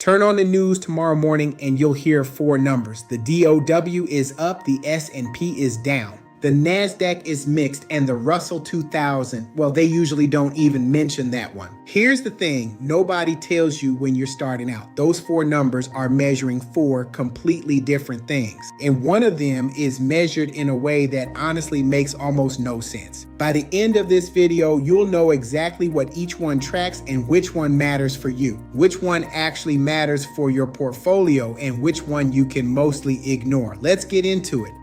Turn on the news tomorrow morning and you'll hear four numbers. The DOW is up, the S&P is down. The NASDAQ is mixed, and the Russell 2000, well, they usually don't even mention that one. Here's the thing, nobody tells you when you're starting out. Those four numbers are measuring four completely different things. And one of them is measured in a way that honestly makes almost no sense. By the end of this video, you'll know exactly what each one tracks and which one matters for you, which one actually matters for your portfolio, and which one you can mostly ignore. Let's get into it.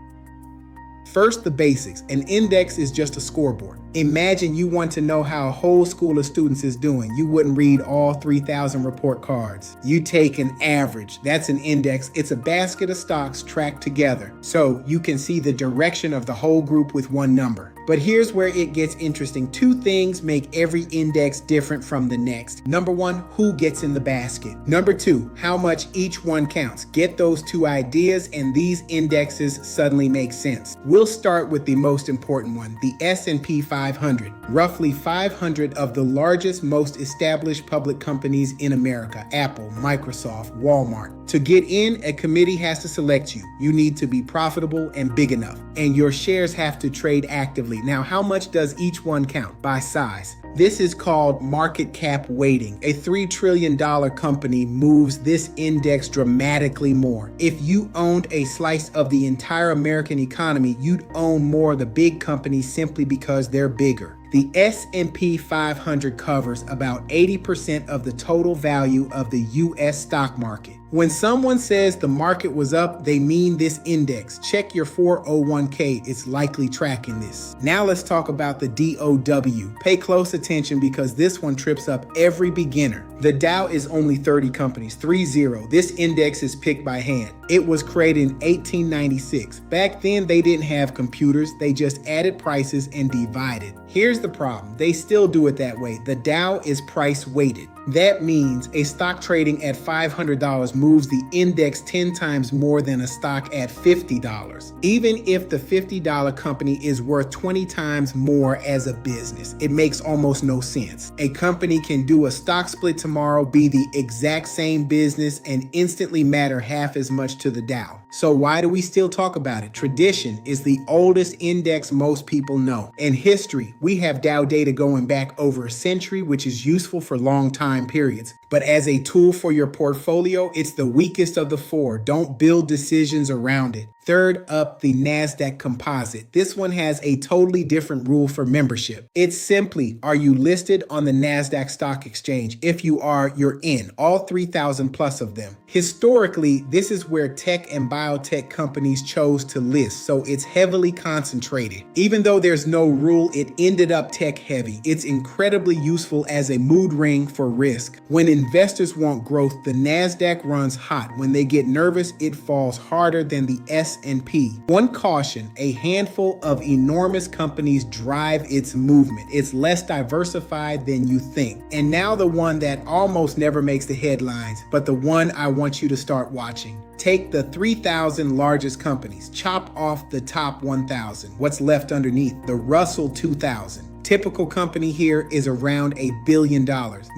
First, the basics. An index is just a scoreboard. Imagine you want to know how a whole school of students is doing. You wouldn't read all 3,000 report cards. You take an average. That's an index. It's a basket of stocks tracked together, so you can see the direction of the whole group with one number. But here's where it gets interesting. Two things make every index different from the next. Number one, who gets in the basket? Number two, how much each one counts. Get those two ideas and these indexes suddenly make sense. We'll start with the most important one, the S&P 500. Roughly 500 of the largest, most established public companies in America, Apple, Microsoft, Walmart. To get in, a committee has to select you. You need to be profitable and big enough, and your shares have to trade actively. Now, how much does each one count? By size. This is called market cap weighting. A $3 trillion company moves this index dramatically more. If you owned a slice of the entire American economy, you'd own more of the big companies simply because they're bigger. The S&P 500 covers about 80% of the total value of the U.S. stock market. When someone says the market was up, they mean this index. Check your 401k, it's likely tracking this. Now let's talk about the DOW. Pay close attention because this one trips up every beginner. The Dow is only 30 companies, 30. This index is picked by hand. It was created in 1896. Back then, they didn't have computers. They just added prices and divided. Here's the problem. They still do it that way. The Dow is price weighted. That means a stock trading at $500 moves the index 10 times more than a stock at $50. Even if the $50 company is worth 20 times more as a business, it makes almost no sense. A company can do a stock split tomorrow, be the exact same business, and instantly matter half as much to the Dow. So why do we still talk about it? Tradition is the oldest index most people know. In history, we have Dow data going back over a century, which is useful for long time periods. But as a tool for your portfolio, it's the weakest of the four. Don't build decisions around it. Third up, the NASDAQ Composite. This one has a totally different rule for membership. It's simply, are you listed on the NASDAQ Stock Exchange? If you are, you're in, all 3,000 plus of them. Historically, this is where tech and biotech companies chose to list, so it's heavily concentrated. Even though there's no rule, it ended up tech heavy. It's incredibly useful as a mood ring for risk. When investors want growth, the NASDAQ runs hot. When they get nervous, it falls harder than the S&P. One caution, a handful of enormous companies drive its movement. It's less diversified than you think. And now the one that almost never makes the headlines, but the one I want you to start watching. Take the 3,000 largest companies, chop off the top 1,000. What's left underneath? The Russell 2000. Typical company here is around $1 billion.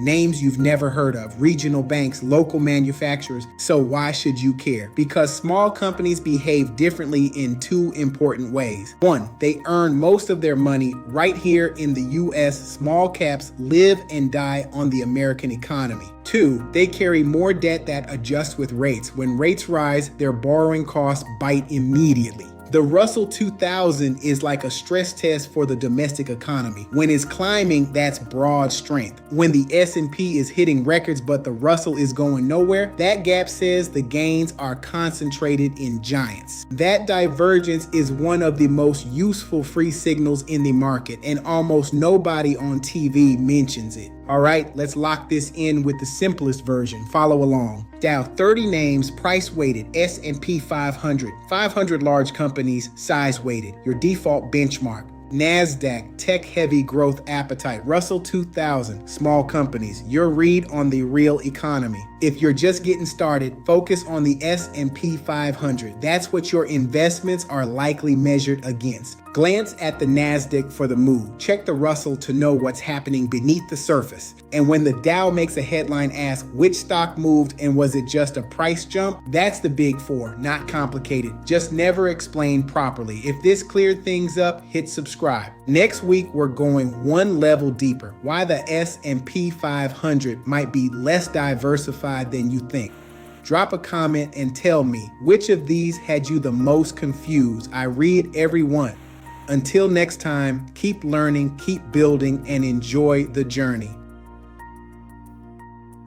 Names you've never heard of, regional banks, local manufacturers. So why should you care? Because small companies behave differently in two important ways. One, they earn most of their money right here in the US. Small caps live and die on the American economy. Two, they carry more debt that adjusts with rates. When rates rise, their borrowing costs bite immediately. The Russell 2000 is like a stress test for the domestic economy. When it's climbing, that's broad strength. When the S&P is hitting records but the Russell is going nowhere, that gap says the gains are concentrated in giants. That divergence is one of the most useful free signals in the market, and almost nobody on TV mentions it. All right, let's lock this in with the simplest version. Follow along. Dow 30 names, price weighted, S&P 500. 500 large companies, size weighted, your default benchmark. NASDAQ, tech-heavy growth appetite. Russell 2000, small companies. Your read on the real economy. If you're just getting started, focus on the S&P 500. That's what your investments are likely measured against. Glance at the NASDAQ for the mood. Check the Russell to know what's happening beneath the surface. And when the Dow makes a headline ask which stock moved and was it just a price jump, that's the big four, not complicated, just never explained properly. If this cleared things up, hit subscribe. Next week, we're going one level deeper. Why the S&P 500 might be less diversified than you think. Drop a comment and tell me which of these had you the most confused. I read every one. Until next time, keep learning, keep building, and enjoy the journey.